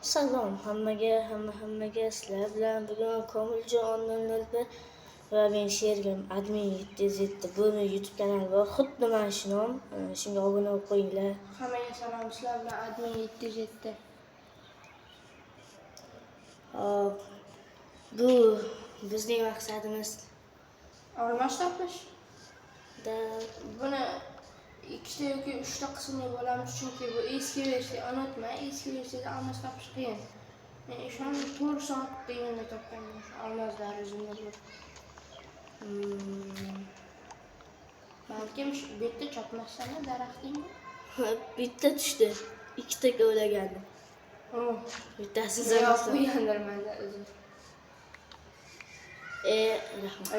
Salom hammaga sizlar bilan bugun Komiljon 001 va men Shergim admin 707 bu YouTube kanali bor. Xuddi mana shu nom. Shunga obuna bo'lib qo'yinglar. Hammaga salom, sizlar bilan admin 707. Hop. Bu bizning maqsadimiz Almash topish. da Buni ikkita yoki uchta qismga bo'lamiz, chunki bu eski versiya, unutma, eski versiyada almash topish qiyin. Men ishonib 4 soat deganda topganman shu almazlar o'zimda bor. Balkim shu bitta chopmasdan daraxtingmi? bitta tushdi. Ikkita ko'lagandi. Bittasi zamoqda. Qo'yandirmanda o'zim. Rahmat.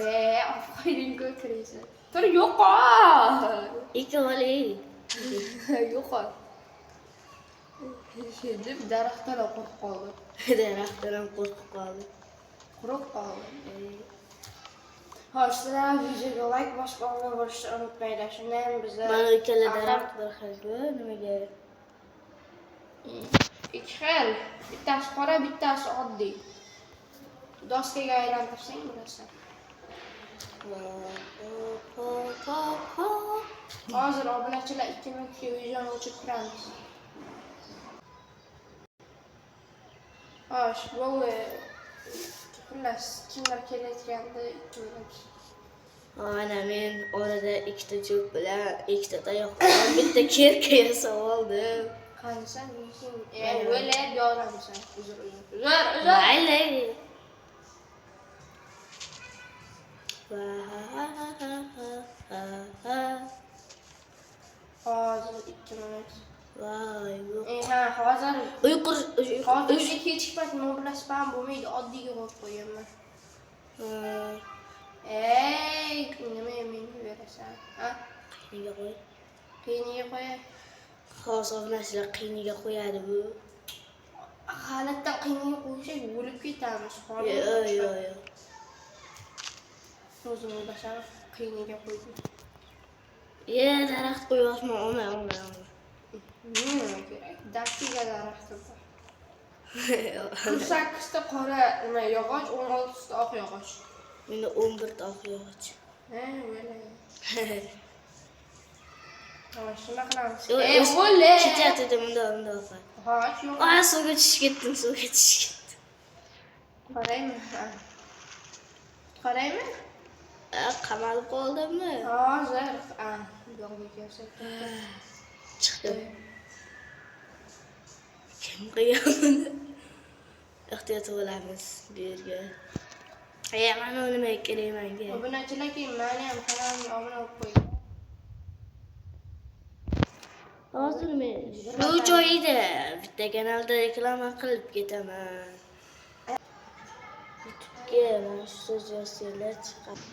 Ofaring ko'kraysan. Tur yo'qol. Ikki olay. Yo'qol. Deb daraxtdan qo'rqib qoldi. Daraxtdan qo'rqib qoldi. Quruq qoldi. Xo'sh, sizlar videoga like bosib obuna bo'lishni unutmanglar. Shundan bizlar Mana ikkala daraxt bir xil. Nimaga? ikki xil. Bittasi qora, bittasi oddiy. Doskaga aylantirsang bo'lasan. Hozir obunachilar 2 minutga videoni o'chirib turamiz. Xo'sh, bo'ldi. Xullas, kimlar kelayotganda ko'ramiz. Ana men orada ikkita cho'p bilan, ikkita tayoq bilan bitta kerka yasab oldim. Qanisan, o'ylab yoramsan. Uzr. Mayli. Hozir 2 minut. Voy, yo'q. Hozir Uyqur. hech payt mobil spam bo'lmaydi, oddiyga qo'yib qo'yaman. Nima menga berasan? Qiyniga qo'y. Qiyniga qo'y. Hozir narsalar qiyniga qo'yadi bu. G'alati qiyniga qo'ysak bo'lib ketamiz. Yo'q. O'zim o'ylasam qiyniga qo'ydim. Daraxt qo'ymoqman, olma. Nima kerak? Dastiga daraxtim bor. 8 ta qora nima yog'och, 16 ta oq yog'och. Menda 11 ta oq yog'och. O'ylay. Shuna qilamiz. O'ylay. Ketyapti bunda oqa. Xo'sh, yo'q. Suvga tushib ketdim. Qaraymi? Qamalib qoldimmi? Hozir. Yo'qga kelsak. Chiqdim. Kim qilgan? Ehtiyot bo'lamiz bu yerga. Mana nima kerak menga? Obunachilar keyin meni ham kanalimga obuna bo'lib qo'ying. Hozir men shu joyda bitta kanalda reklama qilib ketaman. YouTube'ga mana shu so'z yozsanglar chiqadi.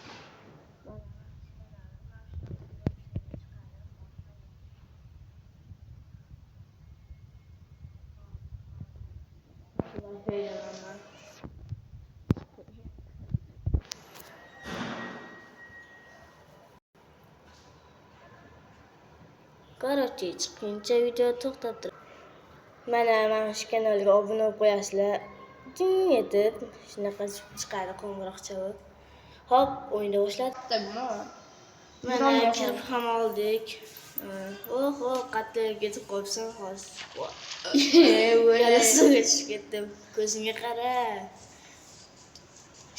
Короче, chiqquncha video to'xtab turadi. Mana shu kanalga obuna bo'lib qo'yasizlar. Ding etib, shunaqa chiqadi qo'ng'iroq chalib. Hop, o'yinda boshladik. Mana kirib ham oldik. Qattiq ketib qolibsan hozir. Yana suvga tushib ketdim. Ko'zimga qara.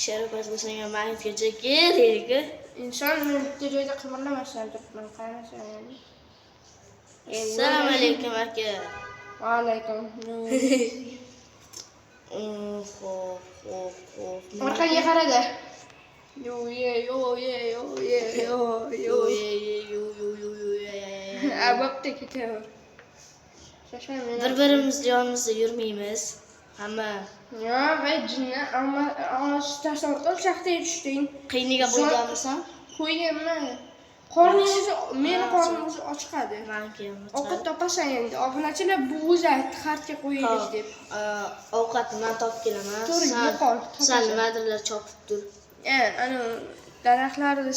Sharafat bo'lsang ham maytgacha kerak-ku. Inson bitta joyda qimirlamasdan turibman, qarasan. Assalomu alaykum aka. Va alaykum. Orqaga qarada. Yo. Bo'pti ketaver. Bir-birimizni yonimizda yurmaymiz. Hamma. Yo'q, jinni, amma tasavvur qil, shaxtaga tushding. Qiyniga qo'yganmisan? Qo'yganman. Meni qornim o'zi ochiqadi. Menga ham Ovqat topasan endi. Obunachilar bu o'zi aytdi, xartga qo'yaylik deb. Ovqatni men topib kelaman. Sen nimadirlar chopib tur. Ana daraxtlarni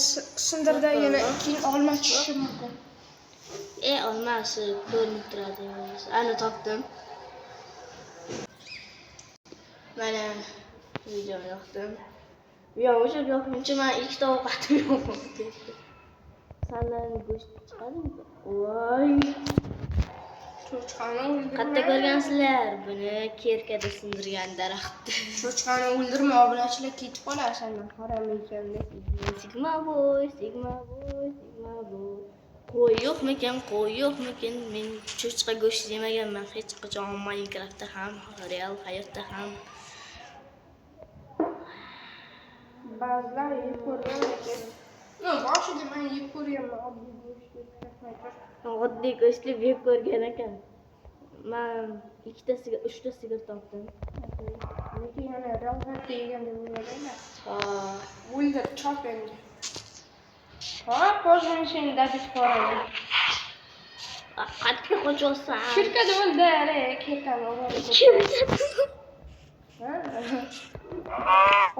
sindirda yana keyin olma tushishi mumkin. Olmasi ko'rinib turadi. Ana topdim. Mana video yoqdim. Yo, o'sha yoqguncha men ikkita ovqatim yo'q bo'ldi. Sandan go'sht chiqadimi? Voy. Cho'chqani o'ldirma. Qatta ko'rgansizlar buni kerkada sindirgan daraxtni. Cho'chqani o'ldirma, obunachilar ketib qolar sendan. Harom ekanda. Sigma boy. Qo'y yo'qmikan? Men cho'chqa go'sht yemaganman hech qachon Minecraftda ham, real hayotda ham. Ba'zilar yeb ko'rgan ekan. No, boshida men yeb ko'rganman, oddiy go'shtni pishirmay. Oddiy go'shtni yeb ko'rgan ekan. Men ikkitasiga, uchtasiga topdim. Lekin yana real hayotda yegan deb o'ylayman. Ha, O'ldir, chop endi. Ha, qo'zg'anishing dabit qo'raman. qattiq qo'chyosan. Shirkada o'ldir, ketadi.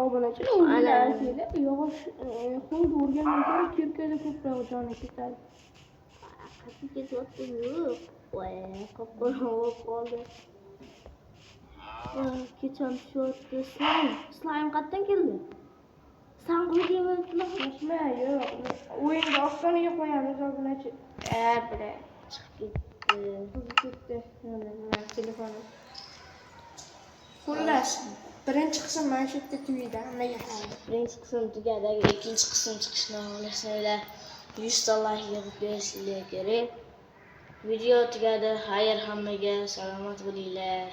Obunachilar o'ldiradi. Yog'och xuddi o'rgangan ko'ra kirkada ko'proq joni ketadi. Qattiq ketyapti yo'q. Voy, qop-qorong'i qoldi. Kecham tushyapti. Slime qayerdan keldi? Sen qo'ydingmi? Nima yo'q. O'yinda ostonga qo'yamiz obunachi. Bile. Chiqib Ketdi. Telefonim. Xullas, birinchi qism mana shu yerda tugaydi. Hammaga ham. birinchi qism tugadi, ikkinchi qism chiqishini xohlasanglar 100 ta like yig'ib berishinglar kerak. Video tugadi. Xayr, hammaga salomat bo'linglar.